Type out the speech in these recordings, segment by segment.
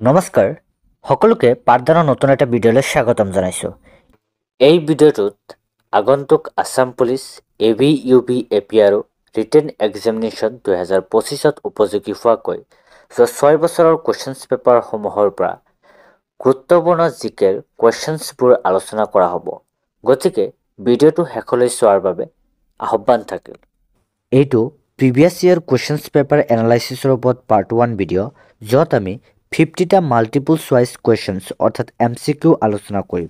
নমস্কাৰ সকলোকে পাঠদানৰ নতুন এটা ভিডিঅ'লৈ স্বাগতম জনাইছোঁ। এই ভিডিঅ'টোত আগন্তুক Assam police AB UB APR written examination 2025ত উপযোগী হোৱাকৈ 6 বছৰৰ কুৱেশ্যনছ পেপাৰসমূহৰ পৰা গুৰুত্বপূৰ্ণ জিকেৰ কুৱেশ্যনছবোৰ আলোচনা কৰা হ'ব। গতিকে ভিডিঅ'টো শেষলৈ চোৱাৰ বাবে আহ্বান থাকিল। এইটো প্ৰিভিয়াছ ইয়েৰ কুৱেশ্যনছ পেপাৰ এনালাইচিছৰ ওপৰত পাৰ্ট 1 ভিডিঅ', য'ত আমি 50টা মাল্টিপল চইচ কুৱেশ্যনছ অৰ্থাৎ MCQ আলোচনা কৰিম।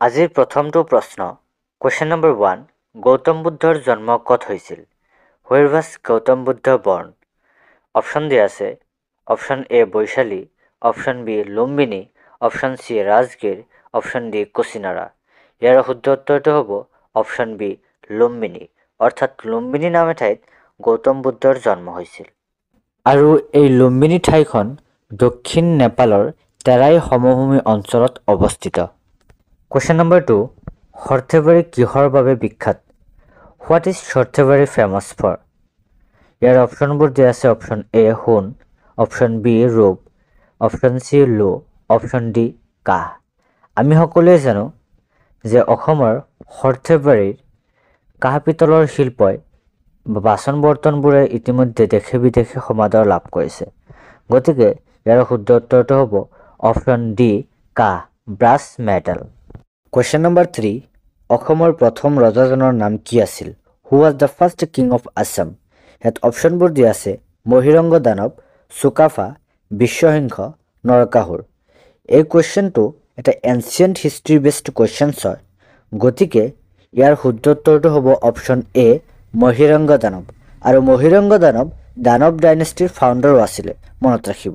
আজিৰ প্ৰথমটো প্ৰশ্ন, কুৱেশ্যন নম্বৰ 1, গৌতম বুদ্ধৰ জন্ম ক'ত হৈছিল? হুৱেৰ ৱাজ গৌতম বুদ্ধ বৰ্ণ? অপশ্যন দিয়া আছে option A Vaishali, option B Lumbini, option C Rajgir, option D Kusinara. ইয়াৰ শুদ্ধ উত্তৰটো হ'ব অপশ্যন বি লুম্বিনী, অৰ্থাৎ লুম্বিনী নামে ঠাইত গৌতম বুদ্ধৰ জন্ম হৈছিল। আৰু এই লুম্বিনী ঠাইখন দক্ষিণ নেপালৰ তেৰাই সমভূমি অঞ্চলত অৱস্থিত। কুৱেশ্যন নম্বৰ 2, সৰ্থেবাৰী কিহৰ বাবে বিখ্যাত? What is Sarthebari famous for? ইয়াৰ অপশ্যনবোৰ দিয়া আছে অপশ্যন এ সোণ, অপশ্যন বি ৰূপ, অপশ্যন চি লো, অপশ্যন ডি কাহ। আমি সকলোৱে জানো যে অসমৰ সৰ্থেবাৰীৰ কাঁহ পিতলৰ শিল্পই বাচন বৰ্তনবোৰে ইতিমধ্যে দেশে বিদেশে সমাদৰ লাভ কৰিছে। গতিকে ইয়াৰ শুদ্ধ উত্তৰটো হ'ব অপশ্যন ডি কাহ, ব্ৰাছ মেটেল। কুৱেশ্যন নম্বৰ 3, অসমৰ প্ৰথম ৰজাজনৰ নাম কি আছিল? Who was the first king of Assam? ইয়াত অপশ্যনবোৰ দিয়া আছে মহিৰংগ দানৱ, চুকাফা, বিশ্বসিংহ, নৰকাসুৰ। এই কুৱেশ্যনটো এটা এনচিয়েণ্ট হিষ্ট্ৰী বেছড কুৱেশ্যনছ হয়। গতিকে ইয়াৰ শুদ্ধ উত্তৰটো হ'ব অপশ্যন এ মহিৰংগ দানৱ। আৰু মহিৰংগ দানৱ দানৱ ডাইনেষ্টিৰ ফাউণ্ডাৰো আছিলে, মনত ৰাখিব।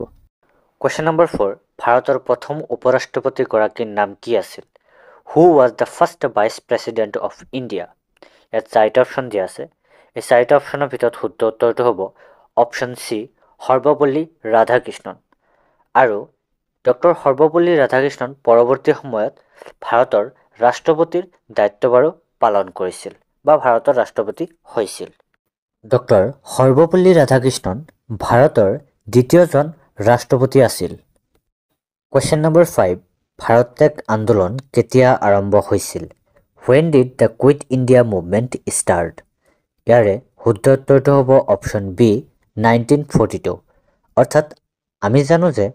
কুৱেশ্যন নম্বৰ 4, ভাৰতৰ প্ৰথম উপৰাষ্ট্ৰপতিগৰাকীৰ নাম কি আছিল? Who was the first vice president of India? ইয়াত 4টা অপশ্যন দিয়া আছে। এই 4টা অপশ্যনৰ ভিতৰত শুদ্ধ উত্তৰটো হ'ব অপশ্যন চি সৰ্বপল্লী ৰাধাকৃষ্ণন। আৰু ডক্টৰ সৰ্বপল্লী ৰাধাকৃষ্ণন পৰৱৰ্তী সময়ত ভাৰতৰ ৰাষ্ট্ৰপতিৰ দায়িত্বভাৰো পালন কৰিছিল বা ভাৰতৰ ৰাষ্ট্ৰপতি হৈছিল। ডক্টৰ সৰ্বপল্লী ৰাধাকৃষ্ণন ভাৰতৰ দ্বিতীয়জন ৰাষ্ট্ৰপতি আছিল। কুৱেশ্যন নম্বৰ 5, ভাৰত ত্যাগ আন্দোলন কেতিয়া আৰম্ভ হৈছিল? When did the Quit India movement start? ইয়াৰে শুদ্ধ উত্তৰটো হ'ব অপশ্যন বি 1942। অৰ্থাৎ আমি জানো যে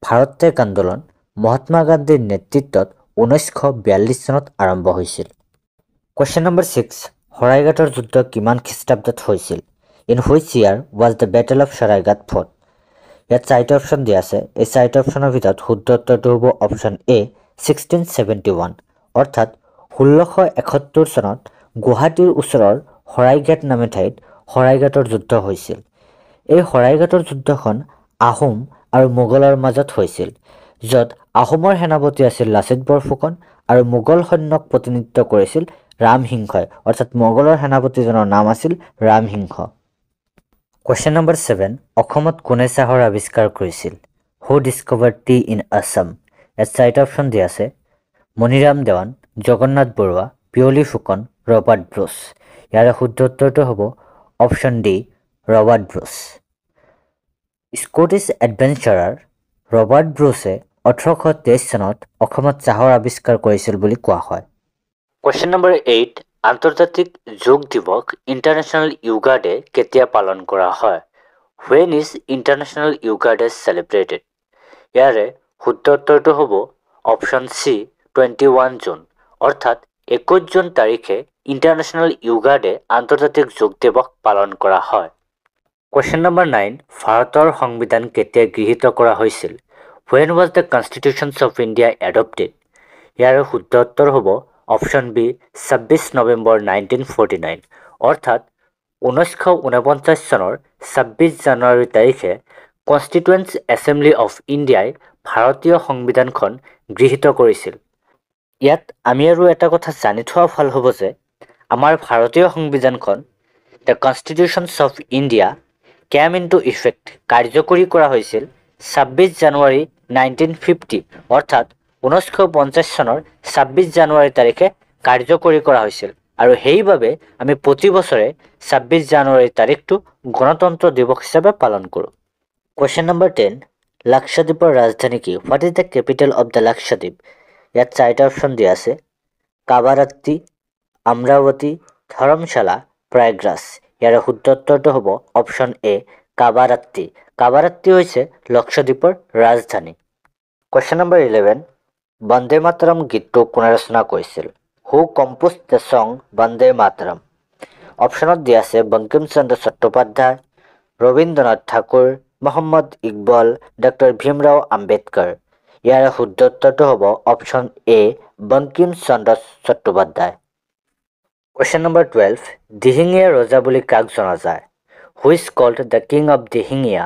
ভাৰত ত্যাগ আন্দোলন মহাত্মা গান্ধীৰ নেতৃত্বত 1942 চনত আৰম্ভ হৈছিল। কুৱেশ্যন নম্বৰ 6, শৰাইঘাটৰ যুদ্ধ কিমান খ্ৰীষ্টাব্দত হৈছিল? In which year was the battle of Saraighat fought? ইয়াত 4টা অপশ্যন দিয়া আছে। এই 4টা অপশ্যনৰ ভিতৰত শুদ্ধ উত্তৰটো হ'ব অপশ্যন এ 1671। অৰ্থাৎ 1671 চনত গুৱাহাটীৰ ওচৰৰ শৰাইঘাট নামে ঠাইত শৰাইঘাটৰ যুদ্ধ হৈছিল। এই শৰাইঘাটৰ যুদ্ধখন আহোম আৰু মোগলৰ মাজত হৈছিল, য'ত আহোমৰ সেনাপতি আছিল লাচিত বৰফুকন আৰু মোগল সৈন্যক প্ৰতিনিধিত্ব কৰিছিল ৰামসিংহই, অৰ্থাৎ মোগলৰ সেনাপতিজনৰ নাম আছিল ৰামসিংহ। কুৱেশ্যন নম্বৰ 7, অসমত কোনে চাহৰ আৱিষ্কাৰ কৰিছিল? Who discovered tea in Assam? ইয়াত 4টা অপশ্যন দিয়া আছে। Maniram Dewan, Jagannath Barua, Piyali Phukan, Robert Bruce. ইয়াৰে শুদ্ধ উত্তৰটো হ'ব option D Robert Bruce. Scottish adventurer Robert ব্ৰুচে 1823 চনত অসমত চাহৰ আৱিষ্কাৰ কৰিছিল বুলি কোৱা হয়। কুৱেশ্যন নম্বৰ 8, আন্তৰ্জাতিক যোগ দিৱস ইণ্টাৰনেশ্যনেল য়োগা ডে কেতিয়া পালন কৰা হয়? When is international yoga day celebrated? ইয়াৰে শুদ্ধ উত্তৰটো হ'ব অপশ্যন চি 21 জুন। অৰ্থাৎ 21 জুন তাৰিখে ইণ্টাৰনেশ্যনেল য়োগা ডে আন্তৰ্জাতিক যোগ দিৱস পালন কৰা হয়। কুৱেশ্যন নম্বৰ 9, ভাৰতৰ সংবিধান কেতিয়া গৃহীত কৰা হৈছিল? When was the Constitution of India adopted? ইয়াৰ শুদ্ধ উত্তৰ হ'ব অপশ্যন বি 26 নৱেম্বৰ 1949। অৰ্থাৎ 1949 চনৰ 26 জানুৱাৰী তাৰিখে কনষ্টিটুৱেণ্ট এছেম্বলি অফ ইণ্ডিয়াই ভাৰতীয় সংবিধানখন গৃহীত কৰিছিল। ইয়াত আমি আৰু এটা কথা জানি থোৱা ভাল হ'ব যে আমাৰ ভাৰতীয় সংবিধানখন the constitutions of India came into effect কাৰ্যকৰী কৰা হৈছিল 26 জানুৱাৰী 1950। অৰ্থাৎ 1950 চনৰ 26 জানুৱাৰী তাৰিখে কাৰ্যকৰী কৰা হৈছিল। আৰু সেইবাবে আমি প্ৰতি বছৰে 26 জানুৱাৰী তাৰিখটো গণতন্ত্ৰ দিৱস হিচাপে পালন কৰোঁ। কুৱেশ্যন নম্বৰ 10, লাক্ষাদ্বীপৰ ৰাজধানী কি? What is the capital of the Lakshadweep? ইয়াত চাৰিটা অপশ্যন দিয়া আছে, কাবাৰাত্তি, আমৰাৱতী, ধৰমশালা, প্ৰয়াগৰাজ। ইয়াৰে শুদ্ধ উত্তৰটো হ'ব অপশ্যন এ, কাবাৰাত্তি। কাবাৰাত্তি হৈছে লক্ষদ্বীপৰ ৰাজধানী। কুৱেশ্যন নম্বৰ 11, বন্দে মাতৰম গীতটো কোনে ৰচনা কৰিছিল? Who compose the song Bande Mataram? অপশ্যনত দিয়া আছে বংকিম চন্দ্ৰ চট্টোপাধ্যায়, ৰবীন্দ্ৰনাথ ঠাকুৰ, মোহাম্মদ ইকবাল, ডক্টৰ ভীমৰাও আম্বেদকাৰ। ইয়াৰে শুদ্ধ উত্তৰটো হ'ব option A, Bankim Chandra Chattopadhyay. Question number 12, Dihingia ৰজা বুলি কাক জনা যায়? Who is called the king of Dihingia?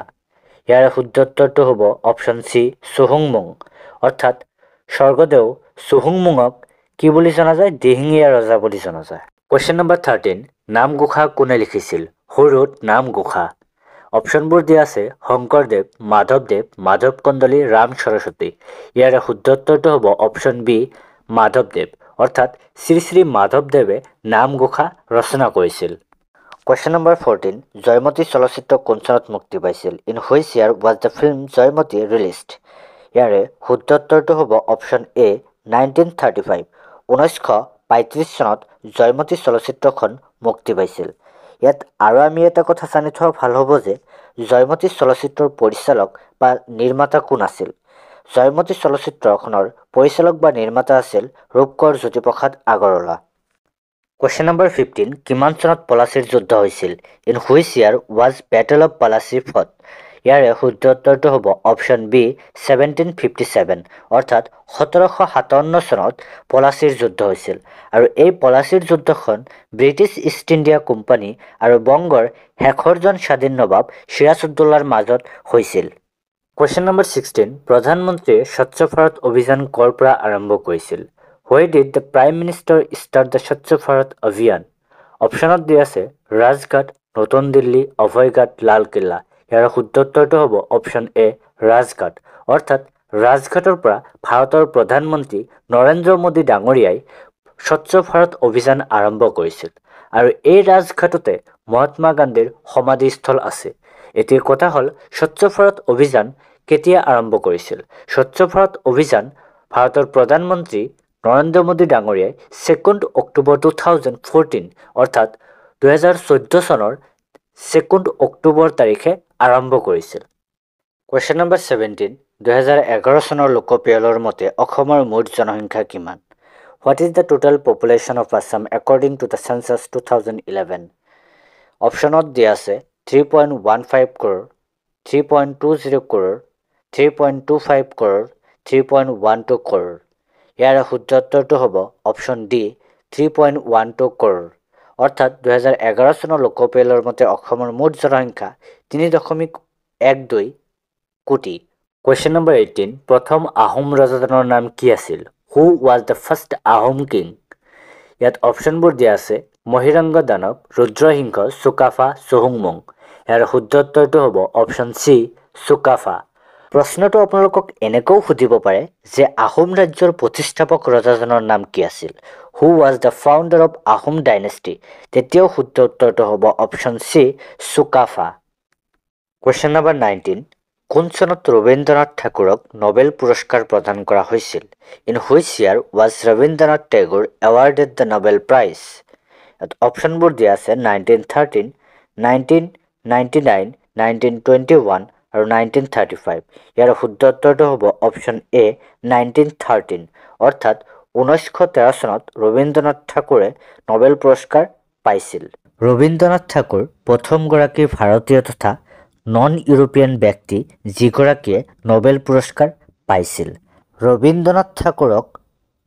ইয়াৰে শুদ্ধ উত্তৰটো হ'ব অপশ্যন চি, চুহুংমুং। অৰ্থাৎ স্বৰ্গদেউ চুহুংমুঙক কি বুলি জনা যায়? দিহিঙীয়া ৰজা বুলি জনা যায়। কুৱেশ্যন নম্বৰ 13, নামঘোষা কোনে লিখিছিল? হু ৰোট নামঘোষা? অপশ্যনবোৰ দিয়া আছে শংকৰদেৱ, মাধৱদেৱ, মাধৱ কন্দলী, ৰাম সৰস্বতী। ইয়াৰে শুদ্ধ উত্তৰটো হ'ব অপশ্যন বি, মাধৱদেৱ। অৰ্থাৎ শ্ৰী শ্ৰী মাধৱদেৱে নামঘোষা ৰচনা কৰিছিল। কুৱেশ্যন নম্বৰ 14, জয়মতী চলচ্চিত্ৰ কোন চনত মুক্তি পাইছিল? In which year was the film Joymoti released? ইয়াৰে শুদ্ধ উত্তৰটো হ'ব অপশ্যন এ, 1935। 1935 চনত জয়মতী চলচ্চিত্ৰখন মুক্তি পাইছিল। ইয়াত আৰু আমি এটা কথা জানি থোৱা ভাল হ'ব যে জয়মতী চলচ্চিত্ৰৰ পৰিচালক বা নিৰ্মাতা কোন আছিল? জয়মতী চলচ্চিত্ৰখনৰ পৰিচালক বা নিৰ্মাতা আছিল ৰূপকোঁৱৰ জ্যোতিপ্ৰসাদ আগৰৱালা। কুৱেশ্যন নম্বৰ 15, কিমান চনত পলাচীৰ যুদ্ধ হৈছিল? In which year was battle of Plassey fought? ইয়াৰে শুদ্ধ উত্তৰটো হ'ব অপশ্যন বি, 1757। অৰ্থাৎ 1757 চনত পলাচীৰ যুদ্ধ হৈছিল। আৰু এই পলাচীৰ যুদ্ধখন ব্ৰিটিছ ইষ্ট ইণ্ডিয়া কোম্পানী আৰু বংগৰ শেষৰজন স্বাধীন নবাব চিৰাজউদ্দৌলাৰ মাজত হৈছিল। কুৱেশ্যন নম্বৰ 16, প্ৰধানমন্ত্ৰীয়ে স্বচ্ছ ভাৰত অভিযান ক'ৰ পৰা আৰম্ভ কৰিছিল? Where did the Prime Minister start the স্বচ্ছ ভাৰত অভিযান? অপশ্যনত দিয়া আছে ৰাজঘাট, নতুন দিল্লী, অভয়ঘাট, লালকিল্লা। ইয়াৰ শুদ্ধ উত্তৰটো হ'ব অপশ্যন এ, ৰাজঘাট। অৰ্থাৎ ৰাজঘাটৰ পৰা ভাৰতৰ প্ৰধানমন্ত্ৰী নৰেন্দ্ৰ মোদী ডাঙৰীয়াই স্বচ্ছ ভাৰত অভিযান আৰম্ভ কৰিছিল। আৰু এই ৰাজঘাটতে মহাত্মা গান্ধীৰ সমাধিস্থল আছে। এতিয়া কথা হ'ল স্বচ্ছ ভাৰত অভিযান কেতিয়া আৰম্ভ কৰিছিল? স্বচ্ছ ভাৰত অভিযান ভাৰতৰ প্ৰধানমন্ত্ৰী নৰেন্দ্ৰ মোদী ডাঙৰীয়াই 2 অক্টোবৰ 2014 অৰ্থাৎ 2014 চনৰ 2 অক্টোবৰ তাৰিখে আৰম্ভ কৰিছিল। কুৱেশ্যন নম্বৰ 17, 2011 চনৰ লোকপিয়লৰ মতে অসমৰ মুঠ জনসংখ্যা কিমান? What is the total population of Assam according to the census 2011? অপশ্যনত দিয়া আছে 3.15 crore, 3.20 crore, 3.25 crore, 3.12 crore। ইয়াৰে শুদ্ধ উত্তৰটো হ'ব অপশ্যন ডি, 3.12 crore। অৰ্থাৎ 2011 চনৰ লোকপিয়লৰ মতে অসমৰ মুঠ জনসংখ্যা 3.12 কোটি। কুৱেশ্যন নম্বৰ 18, প্ৰথম আহোম ৰজাজনৰ নাম কি আছিল? Who was the first Ahom king? ইয়াত অপশ্যনবোৰ দিয়া আছে মহিৰংগ দানৱ, ৰুদ্ৰসিংহ, চুকাফা, চুহুংমুং। ইয়াৰ শুদ্ধ উত্তৰটো হ'ব অপশ্যন চি, চুকাফা। প্ৰশ্নটো আপোনালোকক এনেকৈও সুধিব পাৰে যে আহোম ৰাজ্যৰ প্ৰতিষ্ঠাপক ৰজাজনৰ নাম কি আছিল? Who was the founder of Ahom dynasty? তেতিয়াও শুদ্ধ উত্তৰটো হ'ব option C, Sukaphaa. Question number 19, কোন চনত ৰবীন্দ্ৰনাথ ঠাকুৰক নোবেল পুৰস্কাৰ প্ৰদান কৰা হৈছিল? In which year was Rabindranath Tagore awarded the Nobel prize? ইয়াত অপশ্যনবোৰ দিয়া আছে 1913, 1999, 1921 আৰু 1935। ইয়াৰ শুদ্ধ উত্তৰটো হ'ব অপশ্যন এ, 1913। অৰ্থাৎ 1913 চনত ৰবীন্দ্ৰনাথ ঠাকুৰে নোবেল পুৰস্কাৰ পাইছিল। ৰবীন্দ্ৰনাথ ঠাকুৰ প্ৰথমগৰাকী ভাৰতীয় তথা নন ইউৰোপীয়ান ব্যক্তি যিগৰাকীয়ে নোবেল পুৰস্কাৰ পাইছিল। ৰবীন্দ্ৰনাথ ঠাকুৰক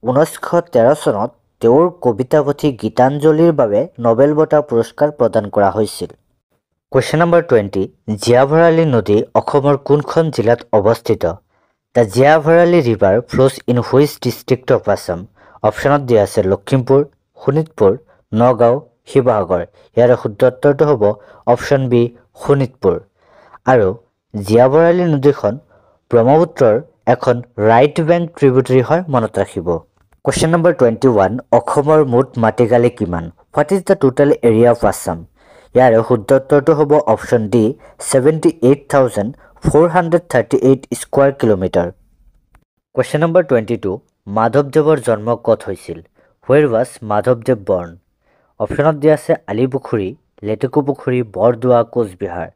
1913 চনত তেওঁৰ কবিতাপুথি গীতাঞ্জলিৰ বাবে নোবেল বঁটা পুৰস্কাৰ প্ৰদান কৰা হৈছিল। কুৱেশ্যন নম্বৰ 20, জীয়াভৰালী নদী অসমৰ কোনখন জিলাত অৱস্থিত? The Jiabharali river flows in which district of Assam? অপশ্যনত দিয়া আছে লখিমপুৰ, শোণিতপুৰ, নগাঁও, শিৱসাগৰ। ইয়াৰ শুদ্ধ উত্তৰটো হ'ব অপশ্যন বি, শোণিতপুৰ। আৰু জীয়াভৰালী নদীখন ব্ৰহ্মপুত্ৰৰ এখন ৰাইট বেংক ট্ৰিবিউটাৰী হয়, মনত ৰাখিব। কুৱেশ্যন নম্বৰ 21, অসমৰ মুঠ মাটিকালি কিমান? What is the total area of Assam? ইয়াৰে শুদ্ধ উত্তৰটো হ'ব option D, 78,400 438 square kilometre. Question number 22, মাধৱদেৱৰ জন্ম ক'ত হৈছিল? হুৱেৰ ৱাজ মাধৱদেৱ বৰ্ণ? অপশ্যনত দিয়া আছে আলিপুখুৰী, লেটেকুপুখুৰী, বৰদোৱা, কোচবিহাৰ।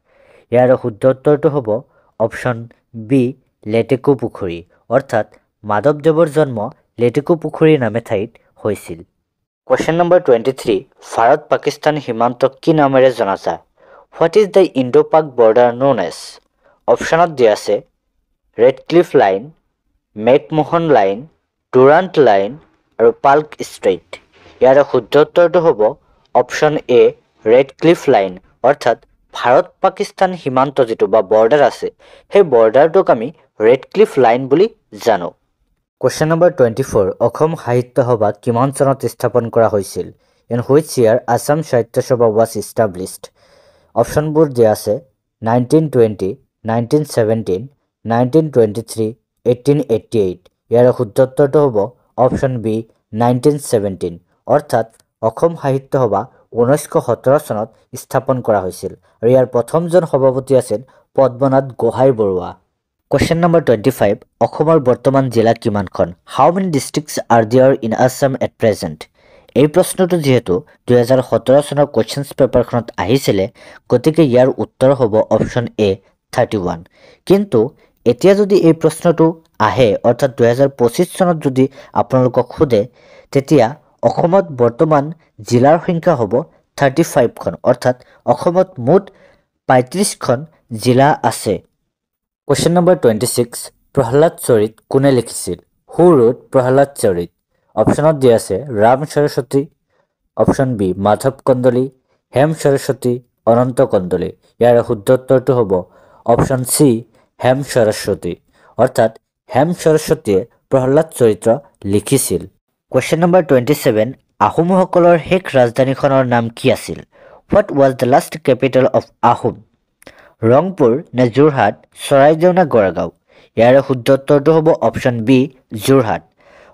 ইয়াৰ শুদ্ধ উত্তৰটো হ'ব অপশ্যন বি, লেটেকুপুখুৰী। অৰ্থাৎ মাধৱদেৱৰ জন্ম লেটেকুপুখুৰী নামে ঠাইত হৈছিল। কুৱেশ্যন নম্বৰ 23, ভাৰত পাকিস্তান সীমান্তক কি নামেৰে জনা যায়? হোৱাট ইজ দ্য ইণ্ডো পাক বৰ্ডাৰ নোন এজ? অপশ্যনত দিয়া আছে Radcliffe line, McMahon line, Durant line আৰু পাল্ক ষ্ট্ৰেইট। ইয়াৰ শুদ্ধ উত্তৰটো হ'ব অপশ্যন এ, ৰেডক্লিফ লাইন। অৰ্থাৎ ভাৰত পাকিস্তান সীমান্ত যিটো বা বৰ্ডাৰ আছে, সেই বৰ্ডাৰটোক আমি ৰেডক্লিফ লাইন বুলি জানো। কুৱেশ্যন নম্বৰ 24, অসম সাহিত্য সভা কিমান চনত স্থাপন কৰা হৈছিল? ইন হুইচ ইয়াৰ আছাম সাহিত্য সভা ৱাজ ইষ্টাব্লিছড? অপশ্যনবোৰ দিয়া আছে 1920, 1917, 1923, 1888। ইয়াৰ শুদ্ধ উত্তৰটো হ'ব অপশ্যন বি, 1917। অৰ্থাৎ অসম সাহিত্য সভা 1917 চনত স্থাপন কৰা হৈছিল আৰু ইয়াৰ প্ৰথমজন সভাপতি আছিল পদ্মনাথ গোহাঁই বৰুৱা। কুৱেশ্যন নম্বৰ 25, অসমৰ বৰ্তমান জিলা কিমানখন? How many districts are there in Assam at present? এই প্ৰশ্নটো যিহেতু 2017 চনৰ কুৱেশ্যনছ পেপাৰখনত আহিছিলে, গতিকে ইয়াৰ উত্তৰ হ'ব অপশ্যন এ, 31। কিন্তু এতিয়া যদি এই প্ৰশ্নটো আহে, অৰ্থাৎ 2025 চনত যদি আপোনালোকক সোধে, তেতিয়া অসমত বৰ্তমান জিলাৰ সংখ্যা হ'ব 35খন। অৰ্থাৎ অসমত মুঠ 35খন জিলা আছে। কুৱেশ্যন নম্বৰ 26, প্ৰহ্লাদ চৰিত কোনে লিখিছিল? হু ৰোট প্ৰহ্লাদ চৰিত? অপশ্যনত দিয়া আছে ৰাম সৰস্বতী, অপশ্যন বি মাধৱ কন্দলী, হেম সৰস্বতী, অনন্ত কন্দলী। ইয়াৰ শুদ্ধ উত্তৰটো হ'ব অপশ্যন চি, হেম সৰস্বতী। অৰ্থাৎ হেম সৰস্বতীয়ে প্ৰহ্লাদ চৰিত্ৰ লিখিছিল। কুৱেশ্যন নম্বৰ 27, আহোমসকলৰ শেষ ৰাজধানীখনৰ নাম কি আছিল? What was the last capital of Ahom? Rangpur নে যোৰহাট, চৰাইদেউ নে গড়গাঁও? ইয়াৰ শুদ্ধ উত্তৰটো হ'ব অপশ্যন বি, যোৰহাট।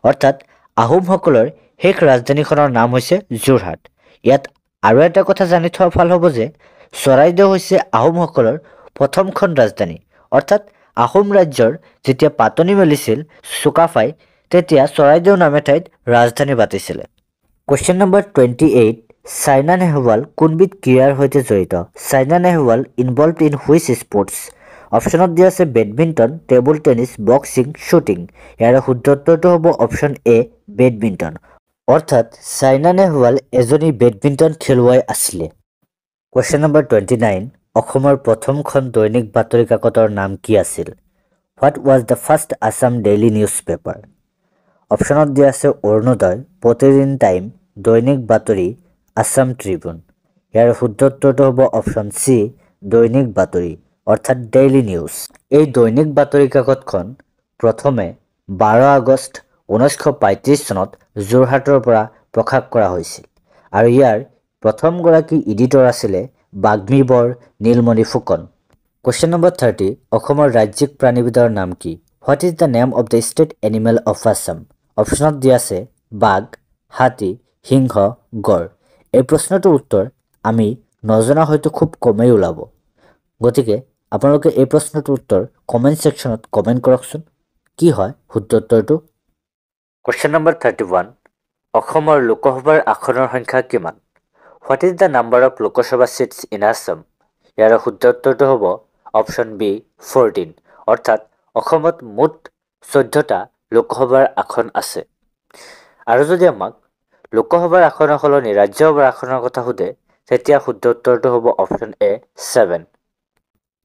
অৰ্থাৎ আহোমসকলৰ শেষ ৰাজধানীখনৰ নাম হৈছে যোৰহাট। ইয়াত আৰু এটা কথা জানি থোৱা ভাল হ'ব যে চৰাইদেউ হৈছে আহোমসকলৰ প্ৰথমখন ৰাজধানী। অৰ্থাৎ আহোম ৰাজ্যৰ যেতিয়া পাতনি মেলিছিল চুকাফাই, তেতিয়া চৰাইদেউ নামে ঠাইত ৰাজধানী পাতিছিলে। কুৱেশ্যন নম্বৰ 28, চাইনা নেহৱাল কোনবিধ ক্ৰীড়াৰ সৈতে জড়িত? Saina Nehwal involved in which sports? অপশ্যনত দিয়া আছে badminton, table tennis, boxing, shooting. ইয়াৰ শুদ্ধ উত্তৰটো হ'ব অপশ্যন এ, বেডমিণ্টন। অৰ্থাৎ চাইনা নেহৱাল এজনী বেডমিণ্টন খেলুৱৈ আছিলে। কুৱেশ্যন নম্বৰ 29, অসমৰ প্ৰথমখন দৈনিক বাতৰি কাকতৰ নাম কি আছিল? What was the first Assam daily news paper? অপশ্যনত দিয়া আছে অৰুণোদয়, প্ৰতিদিন টাইম, দৈনিক বাতৰি, আছাম ট্ৰিবিউন। ইয়াৰ শুদ্ধ উত্তৰটো হ'ব অপশ্যন চি, দৈনিক বাতৰি। অৰ্থাৎ ডেইলী নিউজ। এই দৈনিক বাতৰি কাকতখন প্ৰথমে 12 আগষ্ট 1935 চনত যোৰহাটৰ পৰা প্ৰকাশ কৰা হৈছিল আৰু ইয়াৰ প্ৰথমগৰাকী এডিটৰ আছিলে বাগ্মীবৰ নীলমণি ফুকন। কুৱেশ্যন নম্বৰ 30, অসমৰ ৰাজ্যিক প্ৰাণীবিধৰ নাম কি? What is the name of the state animal of Assam? অপশ্যনত দিয়া আছে বাঘ, হাতী, সিংহ, গড়। এই প্ৰশ্নটোৰ উত্তৰ আমি নজনা হয়তো খুব কমেই ওলাব। গতিকে আপোনালোকে এই প্ৰশ্নটোৰ উত্তৰ কমেণ্ট ছেকশ্যনত কমেণ্ট কৰকচোন, কি হয় শুদ্ধ উত্তৰটো। কুৱেশ্যন নম্বৰ 31, অসমৰ লোকসভাৰ আসনৰ সংখ্যা কিমান? What is the number of Lok Sabha seats in Assam? ইয়াৰ শুদ্ধ উত্তৰটো হ'ব অপশ্যন বি, 14। অৰ্থাৎ অসমত মুঠ 14টা লোকসভাৰ আসন আছে। আৰু যদি আমাক লোকসভাৰ আসনৰ সলনি ৰাজ্যসভাৰ আসনৰ কথা সোধে, তেতিয়া শুদ্ধ উত্তৰটো হ'ব অপশ্যন এ, 7।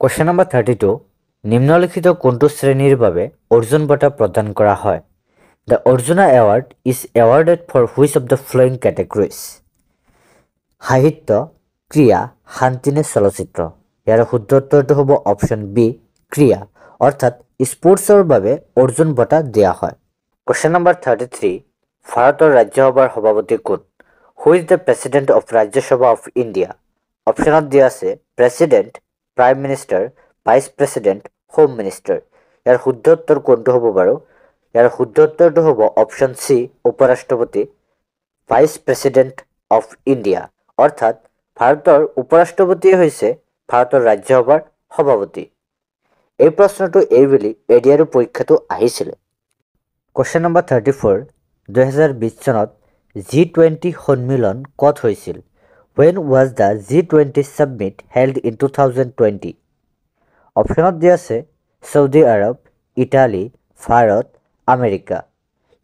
কুৱেশ্যন নম্বৰ 32, নিম্নলিখিত কোনটো শ্ৰেণীৰ বাবে অৰ্জুন বঁটা প্ৰদান কৰা হয়? The Arjuna award is awarded for which of the following categories? সাহিত্য, ক্ৰীড়া, শান্তি নে চলচ্চিত্ৰ? ইয়াৰ শুদ্ধ উত্তৰটো হ'ব অপশ্যন বি, ক্ৰীড়া। অৰ্থাৎ স্পৰ্টছৰ বাবে অৰ্জুন বঁটা দিয়া হয়। কুৱেশ্যন নম্বৰ 33, ভাৰতৰ ৰাজ্যসভাৰ সভাপতি কোন? Who is the president of Rajya Sabha of India? অপশ্যনত দিয়া আছে president, prime minister, vice president, home minister. ইয়াৰ শুদ্ধ উত্তৰ কোনটো হ'ব বাৰু? ইয়াৰ শুদ্ধ উত্তৰটো হ'ব অপশ্যন চি, উপৰাষ্ট্ৰপতি, ভাইচ প্ৰেচিডেণ্ট অফ ইণ্ডিয়া। অৰ্থাৎ ভাৰতৰ উপৰাষ্ট্ৰপতিয়ে হৈছে ভাৰতৰ ৰাজ্যসভাৰ সভাপতি। এই প্ৰশ্নটো এইবুলি এডিআৰ পৰীক্ষাটো আহিছিলে। কুৱেশ্যন নম্বৰ 34 2020 চনত G20 সন্মিলন ক'ত হৈছিল? When was the G20 summit held in 2020? অপশ্যনত দিয়া আছে সৌদি আৰৱ, ইটালী, ভাৰত, আমেৰিকা।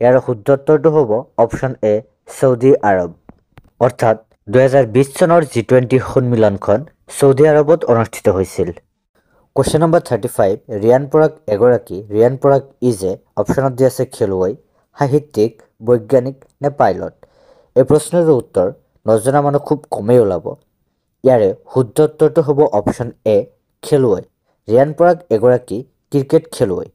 ইয়াৰ শুদ্ধ উত্তৰটো হ'ব অপশ্যন এ সৌদি আৰৱ। অৰ্থাৎ 2020 চনৰ G20 সন্মিলনখন সৌদি আৰৱত অনুষ্ঠিত হৈছিল। কুৱেশ্যন নম্বৰ 35 ৰিয়ান পৰাগ এগৰাকী ৰিয়ান পৰাগ ইজ এ অপশ্যনত দিয়া আছে খেলুৱৈ, সাহিত্যিক, বৈজ্ঞানিক নে পাইলট। এই প্ৰশ্নৰ উত্তৰ নজনা মানুহ খুব কমেই ওলাব। ইয়াৰে শুদ্ধ উত্তৰটো হ'ব অপশ্যন এ খেলুৱৈ। ৰিয়ান পৰাগ এগৰাকী ক্ৰিকেট খেলুৱৈ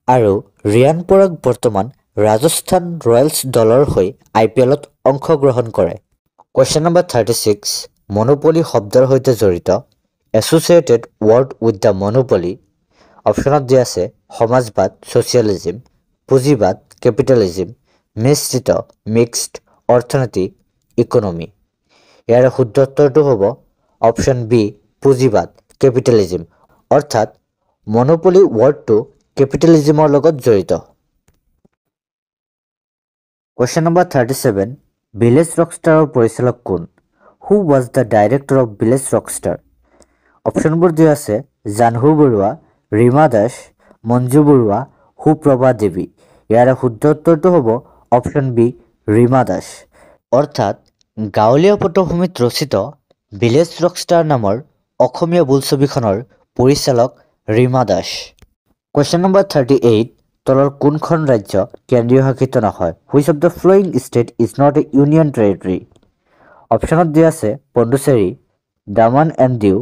আৰু ৰিয়ান পৰাগ বৰ্তমান ৰাজস্থান ৰয়েলছ দলৰ হৈ IPLত অংশগ্ৰহণ কৰে। কুৱেশ্যন নম্বৰ 36 মনোপলি শব্দৰ সৈতে জড়িত associated word with the monopoly. অপশ্যনত দিয়া আছে সমাজবাদ, ছ'চিয়েলিজিম, পুঁজিবাদ, কেপিটেলিজিম, মিশ্ৰিত, মিক্সড, অৰ্থনীতি, ইকনমি। ইয়াৰ শুদ্ধ উত্তৰটো হ'ব অপশ্যন বি পুঁজিবাদ, কেপিটেলিজিম। অৰ্থাৎ মনোপলি ৱৰ্ডটো কেপিটেলিজিমৰ লগত জড়িত। কুৱেশ্যন নম্বৰ 37 ভিলেজ ৰকষ্টাৰৰ পৰিচালক কোন? Who was the director of Village Rockstar? অপশ্যনবোৰ দিয়া আছে জাহ্নু বৰুৱা, ৰীমা দাস, মঞ্জু বৰুৱা, সুপ্ৰভা দেৱী। ইয়াৰ শুদ্ধ উত্তৰটো হ'ব অপশ্যন বি ৰীমা দাস। অৰ্থাৎ গাঁৱলীয়া পটভূমিত ৰচিত ভিলেজ ৰকষ্টাৰ নামৰ অসমীয়া বোলছবিখনৰ পৰিচালক ৰীমা দাস। কুৱেশ্যন নম্বৰ 38 তলৰ কোনখন ৰাজ্য কেন্দ্ৰীয় শাসিত নহয়? Which of the following state is not a union territory? অপশ্যনত দিয়া আছে পণ্ডুচেৰী, দামান and Diu,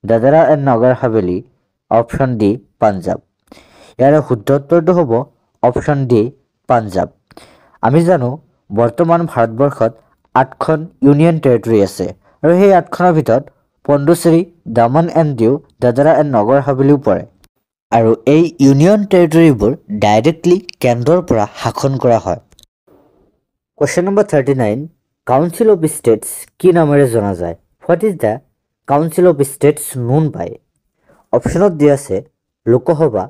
Dadra and Nagar Haveli, option D Punjab. ইয়াৰ শুদ্ধ উত্তৰটো হ'ব অপশ্যন ডি পাঞ্জাৱ। আমি জানো বৰ্তমান ভাৰতবৰ্ষত 8খন ইউনিয়ন টেৰিটৰী আছে আৰু সেই 8খনৰ ভিতৰত পণ্ডুচেৰী, দামান এণ্ড দিউ, দাদৰা এণ্ড নগৰ হাভেলীও পৰে। আৰু এই ইউনিয়ন টেৰিটৰীবোৰ ডাইৰেক্টলি কেন্দ্ৰৰ পৰা শাসন কৰা হয়। Question number 39 council of states কি নামেৰে জনা যায়? What is the council of states known by? অপশ্যনত দিয়া আছে লোকসভা,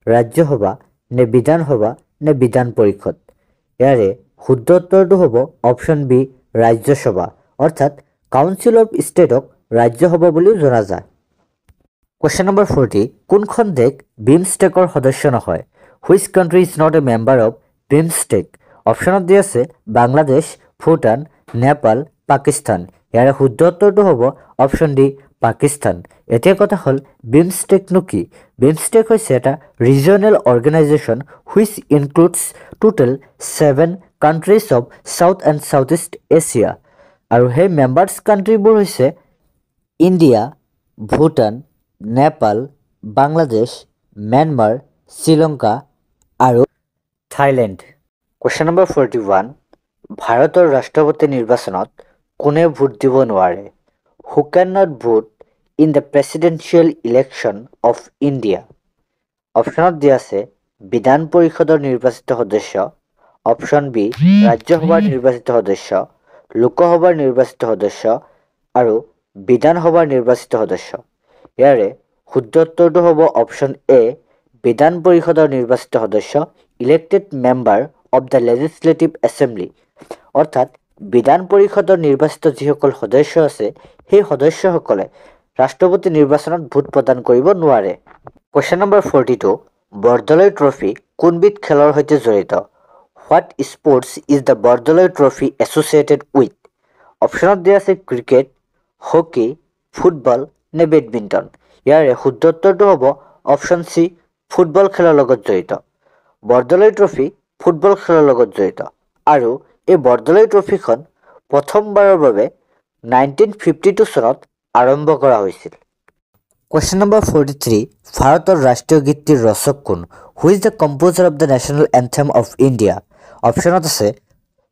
ৰাজ্যসভা নে বিধানসভা নে বিধান পৰিষদ। ইয়াৰে শুদ্ধ উত্তৰটো হ'ব অপশ্যন বি ৰাজ্যসভা। অৰ্থাৎ কাউন্সিল অফ ষ্টেটক ৰাজ্যসভা বুলিও জনা যায়। কুৱেশ্যন নম্বৰ 40 কোনখন দেশ বিমষ্টেকৰ সদস্য নহয়? Which country is not a member of BIMSTEC? অপশ্যনত দিয়া আছে বাংলাদেশ, ভূটান, নেপাল, পাকিস্তান। ইয়াৰে শুদ্ধ উত্তৰটো হ'ব অপশ্যন ডি পাকিস্তান। এতিয়া কথা হ'ল বিমষ্টেকনো কি? বিমষ্টেক হৈছে এটা regional organisation which includes total 7 countries of south and south east Asia. আৰু সেই মেম্বাৰ্ছ কাণ্ট্ৰিবোৰ হৈছে ইণ্ডিয়া, ভূটান, নেপাল, বাংলাদেশ, ম্যানমাৰ, শ্ৰীলংকা আৰু থাইলেণ্ড। কুৱেশ্যন নম্বৰ 41 ভাৰতৰ ৰাষ্ট্ৰপতি নিৰ্বাচনত কোনে ভোট দিব নোৱাৰে? Who can not vote in the presidential election of India? অপশ্যনত দিয়া আছে বিধান পৰিষদৰ নিৰ্বাচিত সদস্য, অপশ্যন বি ৰাজ্যসভাৰ নিৰ্বাচিত সদস্য, লোকসভাৰ নিৰ্বাচিত সদস্য আৰু বিধানসভাৰ নিৰ্বাচিত সদস্য। ইয়াৰে শুদ্ধ উত্তৰটো হ'ব অপশ্যন এ বিধান পৰিষদৰ নিৰ্বাচিত সদস্য, elected member of the legislative assembly. অৰ্থাৎ বিধান পৰিষদৰ নিৰ্বাচিত যিসকল সদস্য আছে সেই সদস্যসকলে ৰাষ্ট্ৰপতি নিৰ্বাচনত ভোট প্ৰদান কৰিব নোৱাৰে। কুৱেশ্যন নম্বৰ 42 বৰদলৈ ট্ৰফী কোনবিধ খেলৰ সৈতে জড়িত? What sports is the Bordoloi trophy associated with? অপশ্যনত দিয়া আছে ক্ৰিকেট, হকী, ফুটবল নে বেডমিণ্টন। ইয়াৰে শুদ্ধ উত্তৰটো হ'ব অপশ্যন চি ফুটবল খেলৰ লগত জড়িত। বৰদলৈ ট্ৰফী ফুটবল খেলৰ লগত জড়িত আৰু এই বৰদলৈ ট্ৰফীখন প্ৰথমবাৰৰ বাবে 1952 চনত আৰম্ভ কৰা হৈছিল। কুৱেশ্যন নম্বৰ 43 ভাৰতৰ ৰাষ্ট্ৰীয় গীতটিৰ ৰচক কোন? Who is the composer of the national anthem of India? অপশ্যনত আছে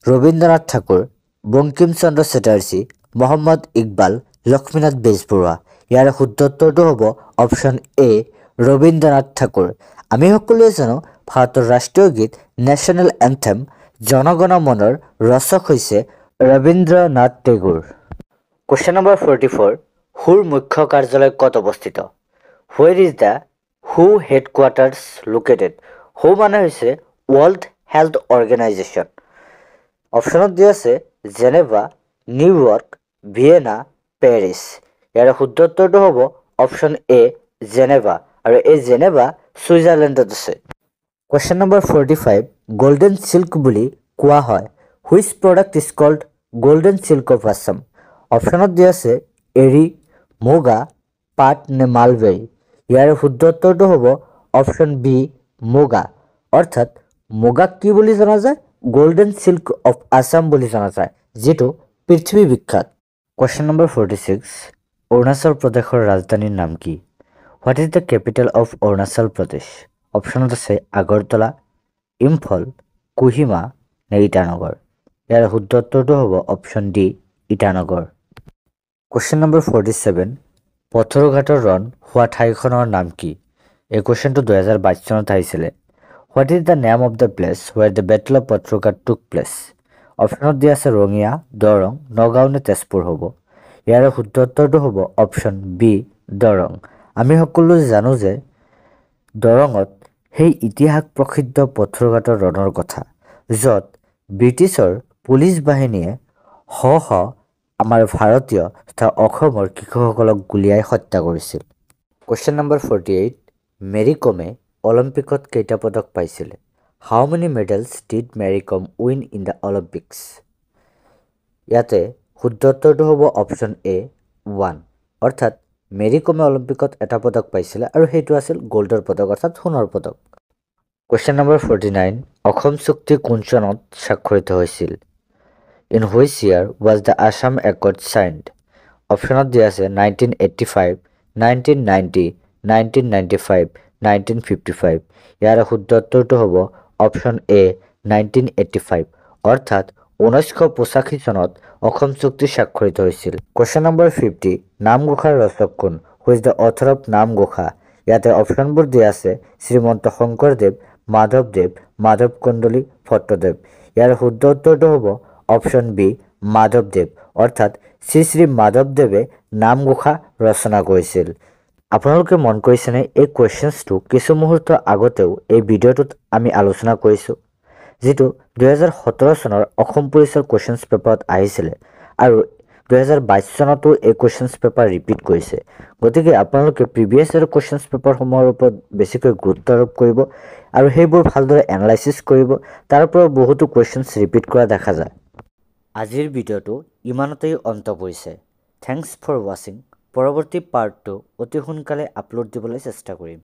ৰবীন্দ্ৰনাথ ঠাকুৰ, বংকিম চন্দ্ৰ চেটাৰ্জী, মহম্মদ ইকবাল, লক্ষ্মীনাথ বেজবৰুৱা। ইয়াৰ শুদ্ধ উত্তৰটো হ'ব অপশ্যন এ ৰবীন্দ্ৰনাথ ঠাকুৰ। আমি সকলোৱে জানো ভাৰতৰ ৰাষ্ট্ৰীয় গীত নেশ্যনেল এন্থেম জনগণ মনৰ ৰচক হৈছে ৰবীন্দ্ৰনাথ টেগোৰ। কুৱেশ্যন নম্বৰ 44 হুৰ মুখ্য কাৰ্যালয় ক'ত অৱস্থিত? Where is the who who headquarters located হু মানে হৈছে ৱৰ্ল্ড হেল্থ অৰ্গেনাইজেশ্যন অপশ্যনত দিয়া আছে জেনেভা নিউয়ৰ্ক ভিয়েনা পেৰিছ ইয়াৰ শুদ্ধ উত্তৰটো হ'ব অপশ্যন এ জেনেভা আৰু এই জেনেভা ছুইজাৰলেণ্ডত আছে কুৱেশ্যন নম্বৰ 45 গোল্ডেন চিল্ক বুলি কোৱা হয় which product is called golden silk of Assam অপশ্যনত দিয়া আছে এৰী মুগা পাট নে মালবেৰী ইয়াৰ শুদ্ধ উত্তৰটো হ'ব অপশ্যন বি মুগা অৰ্থাৎ মুগাক কি বুলি জনা যায় গোল্ডেন চিল্ক অফ আছাম বুলি জনা যায় যেটো পৃথিৱী বিখ্যাত কোৱেশ্চন নম্বৰ 46 অৰুণাচল প্ৰদেশৰ ৰাজধানীৰ নাম কি what is the capital of Arunachal Pradesh অপশ্যনত আছে আগৰতলা ইম্ফল কোহিমা নে ইটানগৰ ইয়াৰ শুদ্ধ উত্তৰটো হ'ব option D Itanagar question number 47 পথৰুঘাটৰ ৰণ হোৱা ঠাইখনৰ নাম কি এই কোৱেশ্চনটো 2022 চনত আহিছিলে what is the name of the place ৱেৰ the battle of Patharughat টুক প্লেচ অপশ্যনত দিয়া আছে ৰঙিয়া দৰং নগাঁও নে তেজপুৰ হ'ব ইয়াৰ শুদ্ধ উত্তৰটো হ'ব অপশ্যন বি দৰং আমি সকলো জানো যে দৰঙত সেই ইতিহাস প্ৰসিদ্ধ পথৰুঘাটৰ ৰণৰ কথা য'ত ব্ৰিটিছৰ পুলিচ বাহিনীয়ে শ আমাৰ ভাৰতীয় তথা অসমৰ কৃষকসকলক গুলিয়াই হত্যা কৰিছিল কোৱেশ্চন নম্বৰ 48 মেৰী কমে অলিম্পিকত কেইটা পদক পাইছিল how many medals did Mary Kom win in the Olympics ইয়াতে শুদ্ধ উত্তৰটো হ'ব অপশ্যন এ 1 অৰ্থাৎ মেৰী কমে অলিম্পিকত এটা পদক পাইছিল আৰু সেইটো আছিল গোল্ডৰ পদক অৰ্থাৎ সোণৰ পদক কোৱেশ্চন নম্বৰ 49 অসম চুক্তি কোন চনত স্বাক্ষৰিত হৈছিল in which year was the Assam accord signed অপশ্যনত দিয়া আছে 1985 1990 1995 1955 ইয়াৰ শুদ্ধ উত্তৰটো হ'ব অপশ্যন এ 1985 অৰ্থাৎ 1985 চনত অসম চুক্তি স্বাক্ষৰিত হৈছিল কোৱেশ্চন নম্বৰ 50 নামঘোষাৰ ৰচক কোন who's the author of Namghosha ইয়াতে অপশ্যনবোৰ দিয়া আছে শ্ৰীমন্ত শংকৰদেৱ মাধৱ কন্দলী ভট্টদেৱ ইয়াৰ শুদ্ধ উত্তৰটো হ'ব অপশ্যন বি মাধৱদেৱ অৰ্থাৎ শ্ৰী মাধৱদেৱে নামঘোষা ৰচনা কৰিছিল আপোনালোকে মন কৰিছেনে এই কুৱেশ্যনছটো কিছু মুহূৰ্ত আগতেও এই ভিডিঅ'টোত আমি আলোচনা কৰিছোঁ যেটো 2017 চনৰ অসম পুলিচৰ কুৱেশ্যনছ পেপাৰত আহিছিল আৰু 2022 চনতো এই কুৱেশ্যনছ পেপাৰ ৰিপিট কৰিছে গতিকে আপোনালোকে প্ৰিভিয়াছ ইয়াৰ কুৱেশ্যনছ পেপাৰসমূহৰ ওপৰত বেছিকৈ গুৰুত্ব আৰোপ কৰিব আৰু সেইবোৰ ভালদৰে এনালাইচিছ কৰিব তাৰ পৰা বহুতো কুৱেশ্যনছ ৰিপিট কৰা দেখা যায় আজিৰ ভিডিঅ'টো ইমানতেই অন্ত পৰিছে থ্যাঙ্কস ফৰ ওয়াচিং পৰৱৰ্তী পাৰ্টটো অতি সোনকালে আপলোড দিবলৈ চেষ্টা কৰিম